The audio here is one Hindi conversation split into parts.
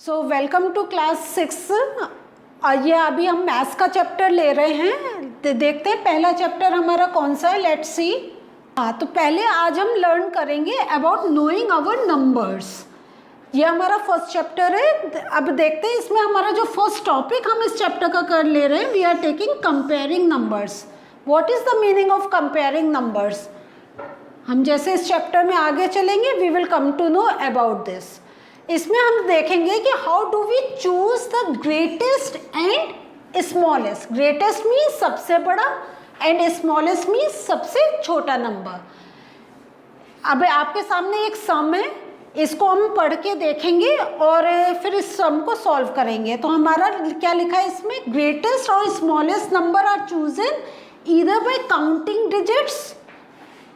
So welcome to class 6। ये अभी हम मैथ्स का चैप्टर ले रहे हैं। तो देखते हैं पहला चैप्टर हमारा कौन सा है। Let's see. हाँ, तो पहले आज हम लर्न करेंगे अबाउट नोइंग आवर नंबर्स। ये हमारा फर्स्ट चैप्टर है। अब देखते हैं इसमें हमारा जो फर्स्ट टॉपिक हम इस चैप्टर का कर ले रहे हैं, we are taking comparing numbers. What is the meaning of comparing numbers? हम जैसे इस चैप्टर में आगे चलेंगे we will come to know about this. इसमें हम देखेंगे कि how do we choose the greatest and smallest. Greatest means सबसे बड़ा एंड स्मॉलेस्ट मीन्स सबसे छोटा नंबर। अब आपके सामने एक सम है, इसको हम पढ़ के देखेंगे और फिर इस सम को सॉल्व करेंगे। तो हमारा क्या लिखा है इसमें, ग्रेटेस्ट और smallest number are chosen either by counting digits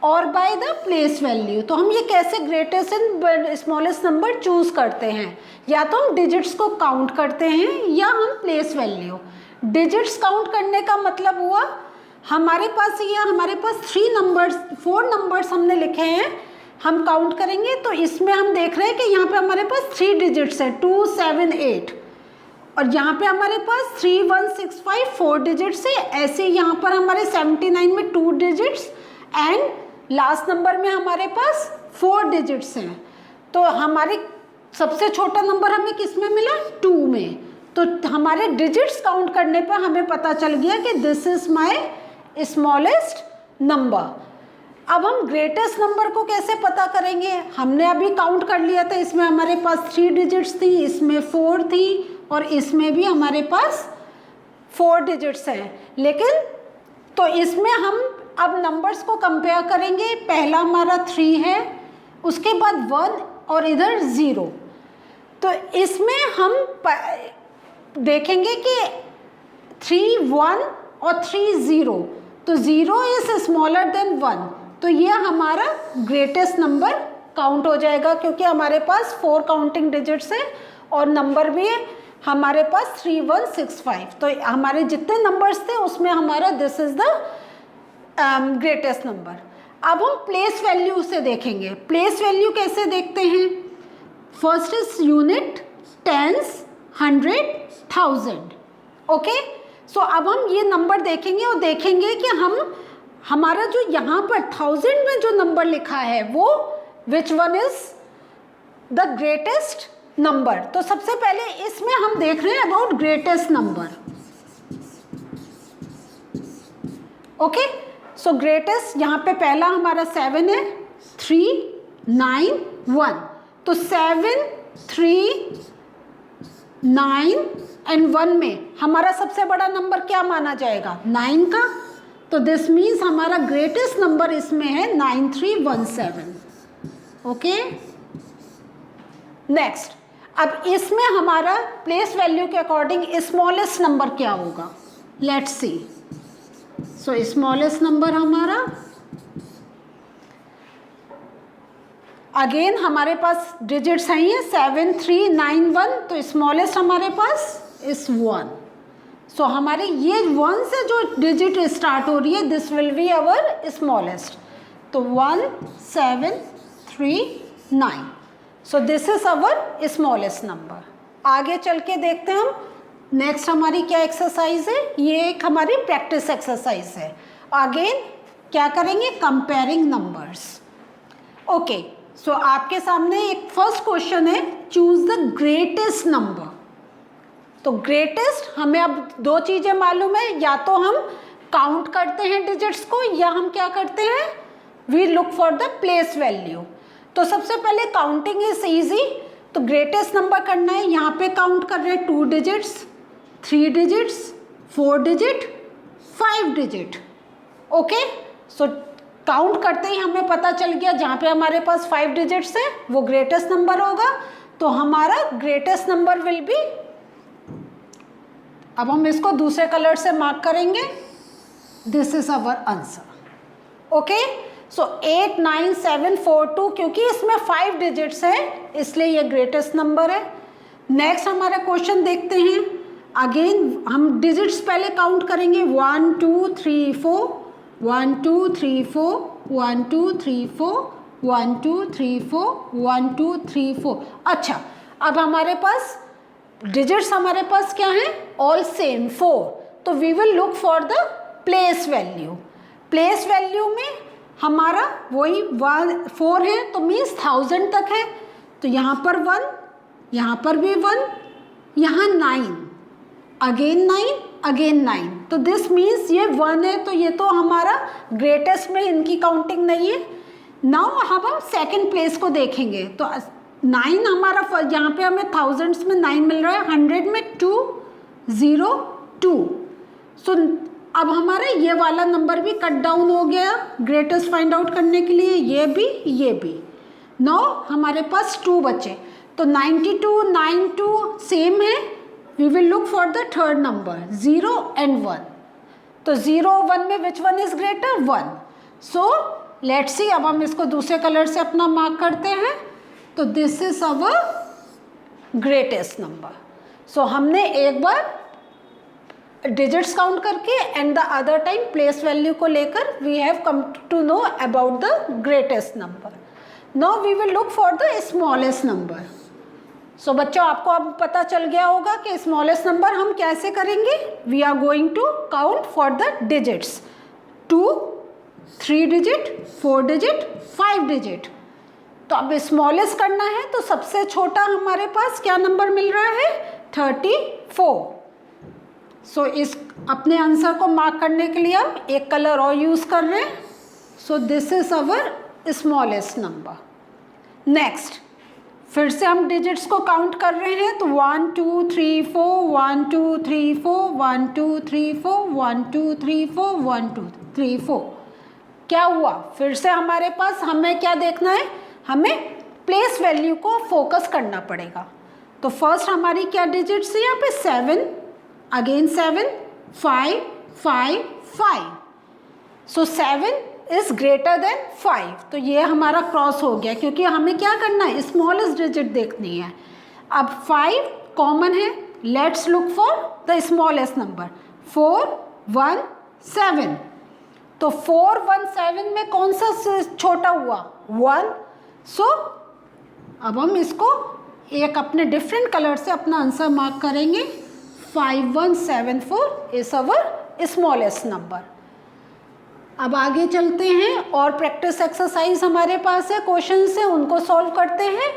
और बाय द प्लेस वैल्यू। तो हम ये कैसे greatest and smallest number choose करते हैं, या तो हम डिजिट्स को काउंट करते हैं या हम प्लेस वैल्यू। डिजिट्स काउंट करने का मतलब हुआ हमारे पास 4 नंबर्स हमने लिखे हैं, हम काउंट करेंगे। तो इसमें हम देख रहे हैं कि यहाँ पे हमारे पास 3 डिजिट्स है 2, 7, 8, और यहाँ पे हमारे पास 3, 1, 6, 5 4 डिजिट्स है। ऐसे यहाँ पर हमारे 79 में 2 डिजिट्स एंड लास्ट नंबर में हमारे पास 4 डिजिट्स हैं। तो हमारे सबसे छोटा नंबर हमें किस में मिला, 2 में। तो हमारे डिजिट्स काउंट करने पर हमें पता चल गया कि this is my smallest number. अब हम ग्रेटेस्ट नंबर को कैसे पता करेंगे? हमने अभी काउंट कर लिया था, इसमें हमारे पास 3 डिजिट्स थी, इसमें 4 थी और इसमें भी हमारे पास 4 डिजिट्स हैं। लेकिन तो इसमें हम अब नंबर्स को कंपेयर करेंगे। पहला हमारा 3 है, उसके बाद 1 और इधर 0। तो इसमें हम देखेंगे कि 3, 1 और 3, 0। तो 0 इज स्मॉलर देन 1, तो ये हमारा ग्रेटेस्ट नंबर काउंट हो जाएगा, क्योंकि हमारे पास 4 काउंटिंग डिजिट्स हैं और नंबर भी है हमारे पास 3, 1, 6, 5। तो हमारे जितने नंबर्स थे उसमें हमारा this is the greatest number. अब हम प्लेस वैल्यू से देखेंगे। प्लेस वैल्यू कैसे देखते हैं? First is unit, tens, 100, 1000। Okay, so अब हम ये नंबर देखेंगे और देखेंगे कि हमारा जो यहाँ पर 1000 में जो नंबर लिखा है वो विच one is the greatest number. तो सबसे पहले इसमें हम देख रहे हैं about greatest number. Okay, so greatest यहाँ पे पहला हमारा 7 है, 3, 9, 1। तो 7, 3, 9 एंड 1 में हमारा सबसे बड़ा नंबर क्या माना जाएगा, 9 का। तो दिस मीन्स हमारा ग्रेटेस्ट नंबर इसमें है 9317। Okay, next. अब इसमें हमारा प्लेस वैल्यू के अकॉर्डिंग स्मॉलेस्ट नंबर क्या होगा, let's see. So smallest number हमारा अगेन हमारे पास डिजिट्स हैं ये 7, 3, 9, 1। तो स्मॉलेस्ट हमारे पास इस 1। सो हमारे ये 1 से जो डिजिट स्टार्ट हो रही है this will be our smallest. तो 1, 7, 3, 9। सो this is our smallest number. आगे चल के देखते हैं हम नेक्स्ट हमारी क्या एक्सरसाइज है। ये एक हमारी प्रैक्टिस एक्सरसाइज है। अगेन क्या करेंगे, कंपेयरिंग नंबर्स। ओके, सो आपके सामने एक फर्स्ट क्वेश्चन है, चूज द ग्रेटेस्ट नंबर। तो ग्रेटेस्ट हमें अब 2 चीजें मालूम है, या तो हम काउंट करते हैं डिजिट्स को या हम क्या करते हैं, we look for the place value. तो सबसे पहले काउंटिंग इज इजी। तो ग्रेटेस्ट नंबर करना है, यहाँ पे काउंट कर रहे हैं 2 digits, 3 digits, 4 digit, 5 digit. Okay, so count करते ही हमें पता चल गया जहाँ पे हमारे पास 5 डिजिट्स है वो ग्रेटेस्ट नंबर होगा। तो हमारा ग्रेटेस्ट नंबर विल बी, अब हम इसको दूसरे कलर से मार्क करेंगे, this is our answer. Okay, सो 8, 9, 7, 4, 2, क्योंकि इसमें 5 डिजिट्स है इसलिए ये ग्रेटेस्ट नंबर है। नेक्स्ट हमारा क्वेश्चन देखते हैं। अगेन हम डिजिट्स पहले काउंट करेंगे, 1, 2, 3, 4, 1, 2, 3, 4, 1, 2, 3, 4, 1, 2, 3, 4, 1, 2, 3, 4। अच्छा, अब हमारे पास डिजिट्स हमारे पास क्या है, ऑल सेम 4, तो we will look for the place value. Place value में हमारा वही 4 है तो मीन्स 1000 तक है, तो यहाँ पर 1, यहाँ पर भी 1, यहाँ 9, अगेन 9, अगेन 9, तो दिस मीन्स ये 1 है, तो ये तो हमारा ग्रेटेस्ट में इनकी काउंटिंग नहीं है। नाउ हम सेकंड प्लेस को देखेंगे, तो 9 हमारा यहाँ पे हमें थाउजेंड्स में 9 मिल रहा है, 100 में 2, 0, 2, सो अब हमारा ये वाला नंबर भी कट डाउन हो गया ग्रेटेस्ट फाइंड आउट करने के लिए, ये भी। नाउ हमारे पास 2 बचे, तो 92, 92 सेम है, we will look for the third number 0 and 1, तो 0, 1 में which one is greater, 1, so let's see. अब हम इसको दूसरे कलर से अपना मार्क करते हैं, तो this is our greatest number. So हमने एक बार डिजिट्स काउंट करके and the other time place value को लेकर we have come to know about the greatest number. Now we will look for the smallest number. So बच्चों, आपको अब पता चल गया होगा कि स्मॉलेस्ट नंबर हम कैसे करेंगे। We are going to count for the digits, 2, 3 digit, 4 digit, 5 digit. तो अब स्मॉलेस्ट करना है तो सबसे छोटा हमारे पास क्या नंबर मिल रहा है, 34। सो इस अपने आंसर को मार्क करने के लिए हम एक कलर और यूज़ कर रहे हैं। सो this is our smallest number. Next, फिर से हम डिजिट्स को काउंट कर रहे हैं, तो 1 2 3 4, 1 2 3 4, 1 2 3 4, 1 2 3 4, 1 2 3 4। क्या हुआ, फिर से हमारे पास हमें क्या देखना है, हमें प्लेस वैल्यू को फोकस करना पड़ेगा। तो फर्स्ट हमारी क्या डिजिट्स है यहाँ पे, 7, again 7, 5, 5, 5, so 7 is greater then 5, तो ये हमारा क्रॉस हो गया, क्योंकि हमें क्या करना है, स्मॉलेस्ट डिजिट देखनी है। अब 5 कॉमन है, let's look for the smallest number, 4, 1, 7, तो 4, 1, 7 में कौन सा छोटा हुआ, 1, सो अब हम इसको एक अपने डिफरेंट कलर से अपना आंसर मार्क करेंगे। 5174 इज अवर स्मॉलेस्ट नंबर। अब आगे चलते हैं और प्रैक्टिस एक्सरसाइज हमारे पास है, क्वेश्चन से उनको सॉल्व करते हैं।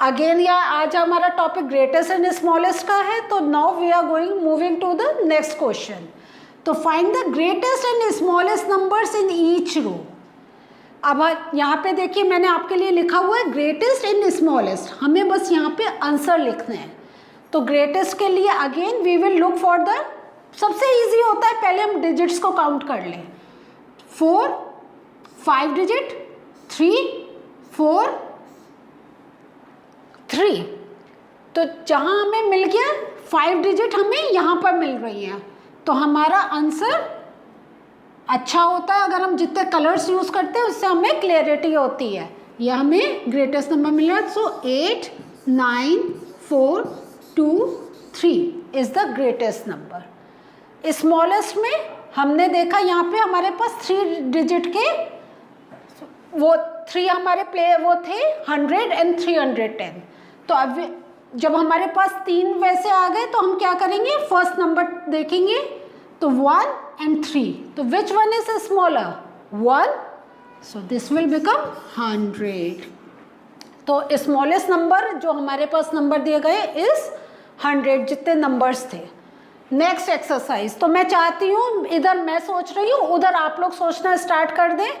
अगेन या आज हमारा टॉपिक ग्रेटेस्ट एंड स्मॉलेस्ट का है, तो now we are moving to the next question. तो find the greatest and smallest numbers in each row. अब यहाँ पे देखिए मैंने आपके लिए लिखा हुआ है ग्रेटेस्ट एंड स्मॉलेस्ट, हमें बस यहाँ पे आंसर लिखने हैं। तो ग्रेटेस्ट के लिए again we will look for the, सबसे इजी होता है पहले हम डिजिट्स को काउंट कर लें, 4, 5 डिजिट, 3, 4, 3, तो जहाँ हमें मिल गया 5 डिजिट हमें यहाँ पर मिल रही है, तो हमारा आंसर अच्छा होता है। अगर हम जितने कलर्स यूज़ करते हैं उससे हमें क्लियरिटी होती है। ये हमें ग्रेटेस्ट नंबर मिल रहा है, सो 8, 9, 4, 2, 3 is the greatest number. Smallest में हमने देखा यहाँ पे हमारे पास 3 डिजिट के वो 3 हमारे वो थे 100 and 310। तो अब जब हमारे पास 3 वैसे आ गए तो हम क्या करेंगे, फर्स्ट नंबर देखेंगे, तो 1 and 3, तो विच one is smaller, 1, so this will become 100। तो स्मॉलेस्ट नंबर जो हमारे पास नंबर दिए गए इज 100, जितने नंबर्स थे। नेक्स्ट एक्सरसाइज, तो मैं चाहती हूँ इधर मैं सोच रही हूँ, उधर आप लोग सोचना स्टार्ट कर दें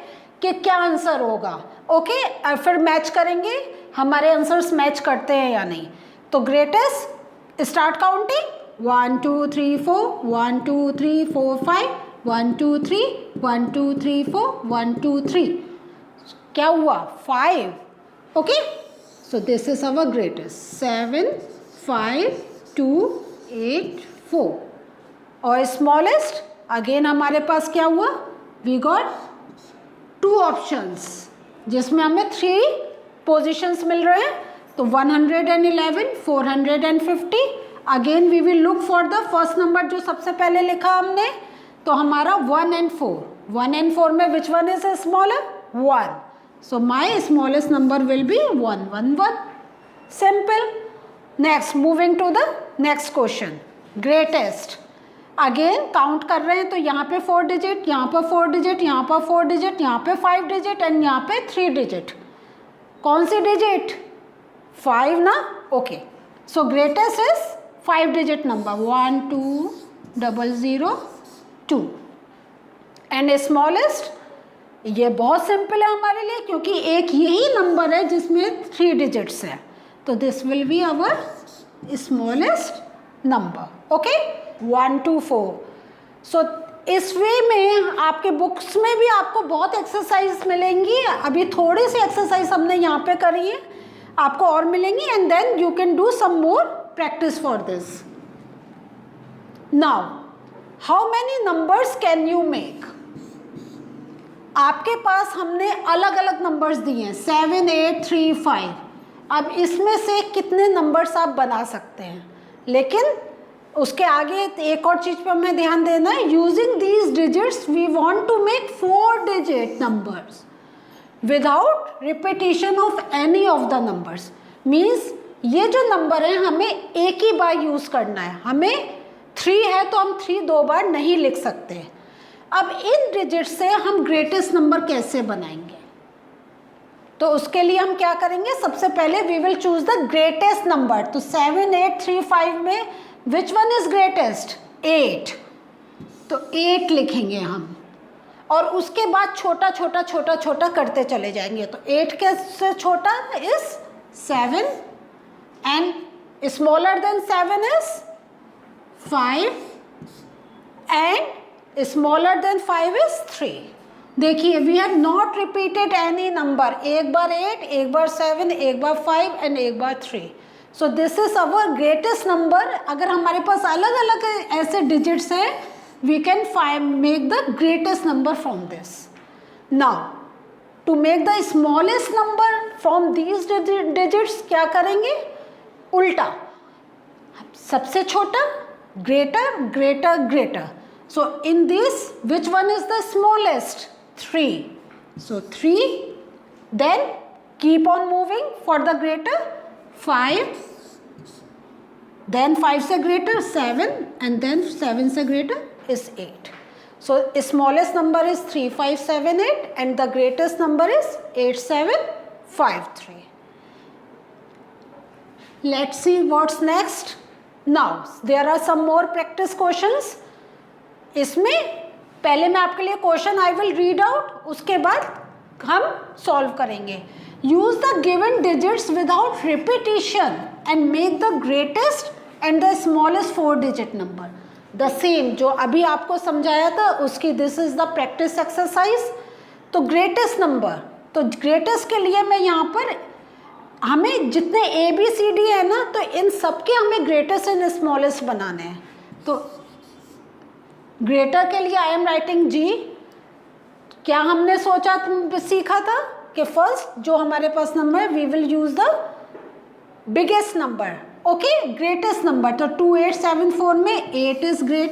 कि क्या आंसर होगा। ओके, फिर मैच करेंगे हमारे आंसर्स मैच करते हैं या नहीं। तो ग्रेटेस्ट, स्टार्ट काउंटिंग, 1 2 3 4, 1 2 3 4 5, 1 2 3, 1 2 3 4, 1 2 3, क्या हुआ, 5। Okay, so this is our greatest, 7 5 2 8 4। और स्मॉलेस्ट अगेन हमारे पास क्या हुआ, वी गॉट 2 ऑप्शंस जिसमें हमें 3 पोजीशंस मिल रहे हैं, तो 111, 450। Again we will look for the first number जो सबसे पहले लिखा हमने, तो हमारा 1 and 4, 1 and 4 में which one is smaller, 1, so my smallest number will be 111, simple. Next, moving to the next question, greatest. Again count कर रहे हैं तो यहाँ पे 4 डिजिट, यहाँ पर 4 डिजिट, यहाँ पर 4 डिजिट, यहाँ पे 5 डिजिट एंड यहाँ पे 3 डिजिट। कौन सी डिजिट? 5 ना? Okay, so greatest is 5 digit number 1 2 0 0 2 and smallest, ये बहुत सिंपल है हमारे लिए क्योंकि एक यही नंबर है जिसमें 3 डिजिट्स है, तो this will be our smallest number. Okay, 1 2 4। So इस वे में आपके बुक्स में भी आपको बहुत एक्सरसाइज मिलेंगी। अभी थोड़ी सी एक्सरसाइज हमने यहाँ पे करी है, आपको और मिलेंगी and then you can do some more practice for this. Now how many numbers can you make? आपके पास हमने अलग अलग नंबर्स दिए हैं 7 8 3 5। अब इसमें से कितने नंबर्स आप बना सकते हैं, लेकिन उसके आगे एक और चीज़ पर हमें ध्यान देना है। Using these digits we want to make 4 digit numbers without repetition of any of the numbers. Means ये जो नंबर है हमें एक ही बार यूज़ करना है। हमें 3 है तो हम 3 2 बार नहीं लिख सकते। अब इन डिजिट से हम ग्रेटेस्ट नंबर कैसे बनाएंगे? तो उसके लिए हम क्या करेंगे, सबसे पहले we will choose the greatest number. तो 7 8 3 5 में विच वन इज ग्रेटेस्ट? 8। तो 8 लिखेंगे हम और उसके बाद छोटा छोटा छोटा छोटा करते चले जाएंगे। तो 8 के से छोटा is 7 and smaller than 7 is 5 and smaller than 5 is 3। देखिए we have not repeated any number, एक बार 8, एक बार 7, एक बार 5 एंड एक बार 3। So this is our greatest number. अगर हमारे पास अलग अलग ऐसे डिजिट्स हैं, we can make the greatest number from this. Now to make the smallest number from these digits क्या करेंगे? उल्टा, सबसे छोटा greater greater greater. So in this which one is the smallest? 3. So 3, then keep on moving for the greater 5, then 5 से greater 7 and then 7 से greater is 8. So smallest number is 3 5 7 8 and the greatest number is 8 7 5 3. Let's see what's next. Now there are some more practice questions. इसमें पहले मैं आपके लिए question I will read out, उसके बाद हम सॉल्व करेंगे। Use the given digits without repetition and make the greatest and the smallest 4 digit number. The same जो अभी आपको समझाया था उसकी this is the practice exercise. तो ग्रेटेस्ट नंबर, तो ग्रेटेस्ट के लिए मैं यहाँ पर हमें जितने ABCD है ना, तो इन सबके हमें ग्रेटेस्ट एंड स्मॉलेस्ट बनाने हैं। तो ग्रेटर के लिए आई एम राइटिंग G। क्या हमने सोचा सीखा था कि फर्स्ट जो हमारे पास नंबर है we will use the biggest number, okay, greatest number. तो 2 8 7 4 में 8 is great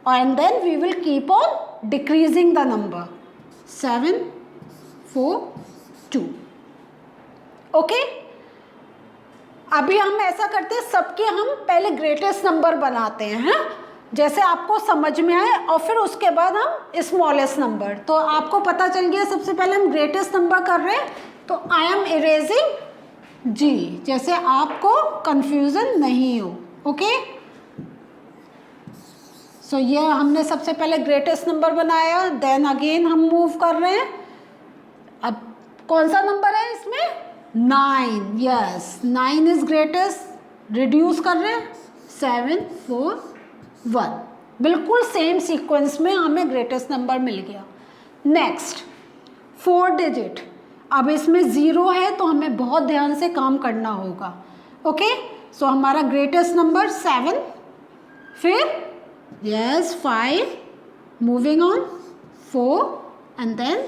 and then we will keep on decreasing the number 7 4 2। Okay, अभी हम ऐसा करते हैं, सबके हम पहले ग्रेटेस्ट नंबर बनाते हैं, जैसे आपको समझ में आए, और फिर उसके बाद हम स्मॉलेस्ट नंबर। तो आपको पता चल गया सबसे पहले हम ग्रेटेस्ट नंबर कर रहे हैं, तो आई एम इरेजिंग G, जैसे आपको कंफ्यूजन नहीं हो। ओके, सो ये हमने सबसे पहले ग्रेटेस्ट नंबर बनाया, देन अगेन हम मूव कर रहे हैं। अब कौन सा नंबर है इसमें? 9। Yes, 9 is greatest. रिड्यूस कर रहे हैं 7 4 1। बिल्कुल सेम सीक्वेंस में हमें ग्रेटेस्ट नंबर मिल गया। Next 4 digit. अब इसमें 0 है तो हमें बहुत ध्यान से काम करना होगा। ओके, सो हमारा ग्रेटेस्ट नंबर 7, फिर yes 5, moving on 4 and then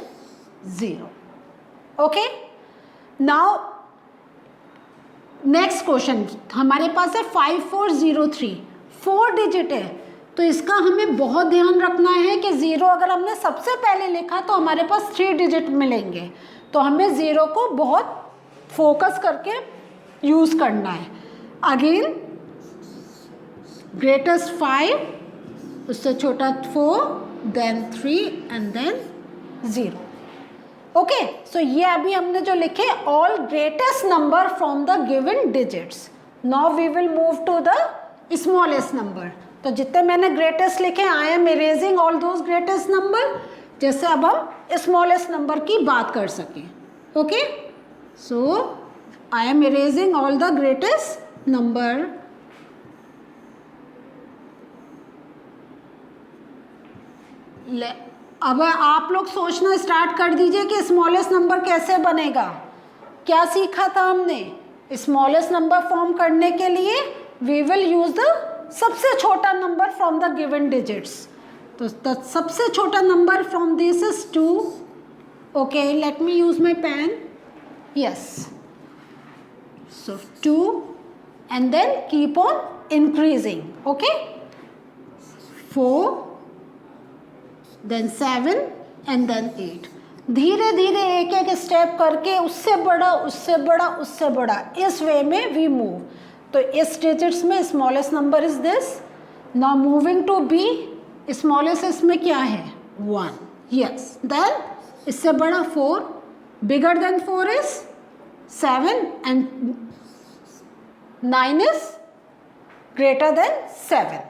0। Okay, now next question हमारे पास है 5403। 4 डिजिट है तो इसका हमें बहुत ध्यान रखना है कि 0 अगर हमने सबसे पहले लिखा तो हमारे पास 3 डिजिट मिलेंगे, तो हमें 0 को बहुत फोकस करके यूज़ करना है। अगेन ग्रेटेस्ट 5, उससे छोटा 4, then 3 and then 0. Okay, so ये अभी हमने जो लिखे all greatest number from the given digits. Now we will move to the smallest number. तो जितने मैंने ग्रेटेस्ट लिखे, I am erasing all those greatest number, जैसे अब हम स्मॉलेस्ट नंबर की बात कर सकें. Okay, so I am erasing all the greatest number. अब आप लोग सोचना स्टार्ट कर दीजिए कि स्मॉलेस्ट नंबर कैसे बनेगा. क्या सीखा था हमने? स्मॉलेस्ट नंबर फॉर्म करने के लिए वी विल यूज द सबसे छोटा number from the given digits. तो सबसे छोटा number from this is 2. Okay, let me use my pen. Yes, so 2 and then keep on increasing. Okay, 4, then 7 and then 8. धीरे धीरे एक एक स्टेप करके उससे बड़ा, उससे बड़ा, उससे बड़ा, इस वे में वी मूव. तो इस डिजिट्स में smallest number is this. Now moving to B, smallest इसमें क्या है? 1. यस, देन इससे बड़ा 4, bigger than 4 is 7 and 9 is greater than 7.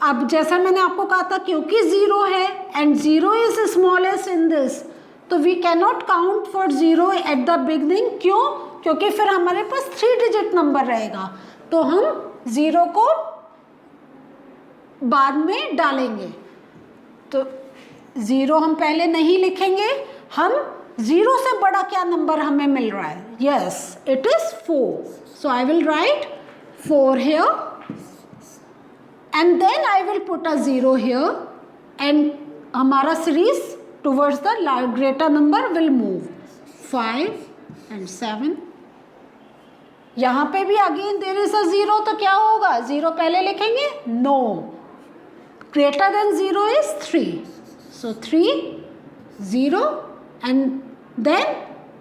अब जैसा मैंने आपको कहा था, क्योंकि 0 है and 0 is smallest in this, तो we can not count for 0 at the beginning. क्यों? क्योंकि फिर हमारे पास 3 डिजिट नंबर रहेगा, तो हम 0 को बाद में डालेंगे. तो 0 हम पहले नहीं लिखेंगे, हम 0 से बड़ा क्या नंबर हमें मिल रहा है? Yes, it is 4. So I will write 4 here and then I will put a 0 here and हमारा series towards the greater number will move. 5 and 7. यहाँ पे भी again there is a 0, तो क्या होगा? 0 पहले लिखेंगे? No. Greater than 0 is 3. So 3, 0 and then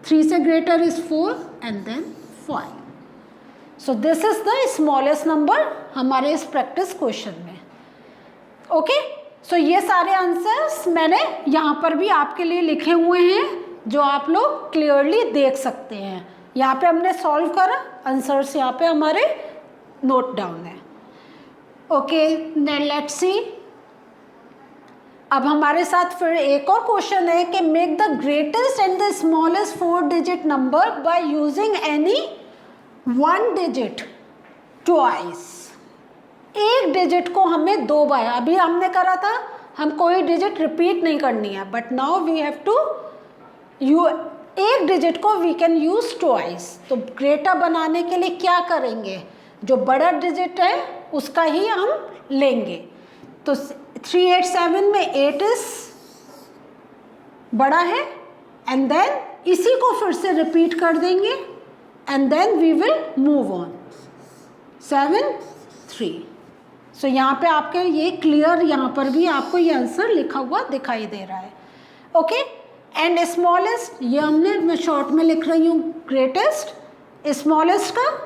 3 से greater is 4 and then 5. So this is the smallest number हमारे इस प्रैक्टिस क्वेश्चन में. ओके, सो ये सारे आंसर्स मैंने यहाँ पर भी आपके लिए लिखे हुए हैं, जो आप लोग क्लियरली देख सकते हैं. यहाँ पे हमने सॉल्व करा, आंसर्स यहाँ पे हमारे नोट डाउन है. Okay, let's see. अब हमारे साथ फिर एक और क्वेश्चन है कि make the greatest and the smallest 4 digit number by using any 1 digit twice. एक डिजिट को हमें 2 बार, अभी हमने करा था, हम कोई डिजिट रिपीट नहीं करनी है, but now we have to एक डिजिट को वी कैन यूज ट्वाइस. तो ग्रेटर बनाने के लिए क्या करेंगे? जो बड़ा डिजिट है उसका ही हम लेंगे. तो 387 में 8 इज बड़ा है एंड देन इसी को फिर से रिपीट कर देंगे and then we will move on. 7, 3. सो यहाँ पे आपके ये क्लियर, यहाँ पर भी आपको ये आंसर लिखा हुआ दिखाई दे रहा है. ओके, एंड स्मॉलेस्ट, ये हमने, मैं शॉर्ट में लिख रही हूँ ग्रेटेस्ट. स्मॉलेस्ट का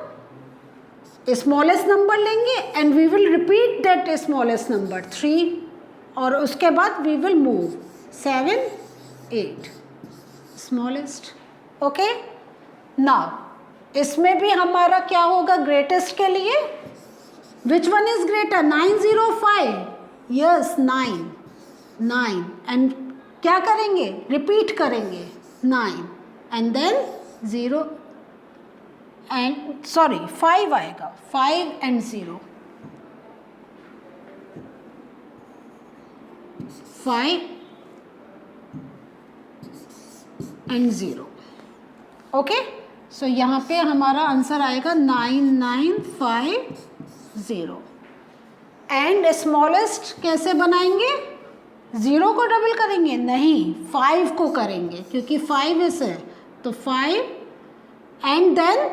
स्मॉलेस्ट नंबर लेंगे and we will repeat that smallest number 3, और उसके बाद we will move 7, 8 smallest. Okay, now इसमें भी हमारा क्या होगा ग्रेटेस्ट के लिए? Which one is greater? 905. Yes, 9 and क्या करेंगे? रिपीट करेंगे 9 एंड देन 0 एंड 5 आएगा. 5 एंड 0. 5 एंड 0. ओके, सो यहाँ पे हमारा आंसर आएगा 9950. एंड स्मॉलेस्ट कैसे बनाएंगे? 0 को डबल करेंगे? नहीं, 5 को करेंगे, क्योंकि 5 इस है, तो 5 एंड देन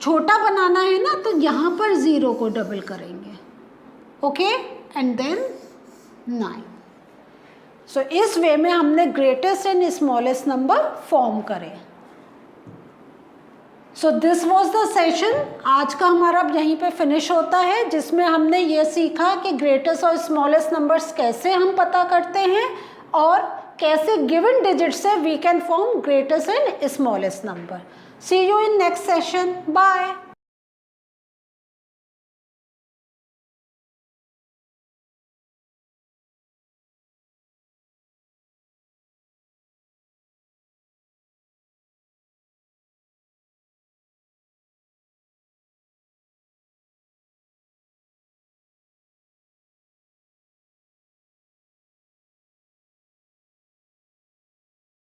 छोटा बनाना है ना, तो यहाँ पर 0 को डबल करेंगे. Okay, and then 9. सो इस वे में हमने greatest and smallest number form करे. So this was the session. आज का हमारा अब यहीं पे फिनिश होता है, जिसमें हमने ये सीखा कि ग्रेटेस्ट और स्मॉलेस्ट नंबर्स कैसे हम पता करते हैं और कैसे गिवन डिजिट से we can form greatest and smallest number. See you in next session. Bye.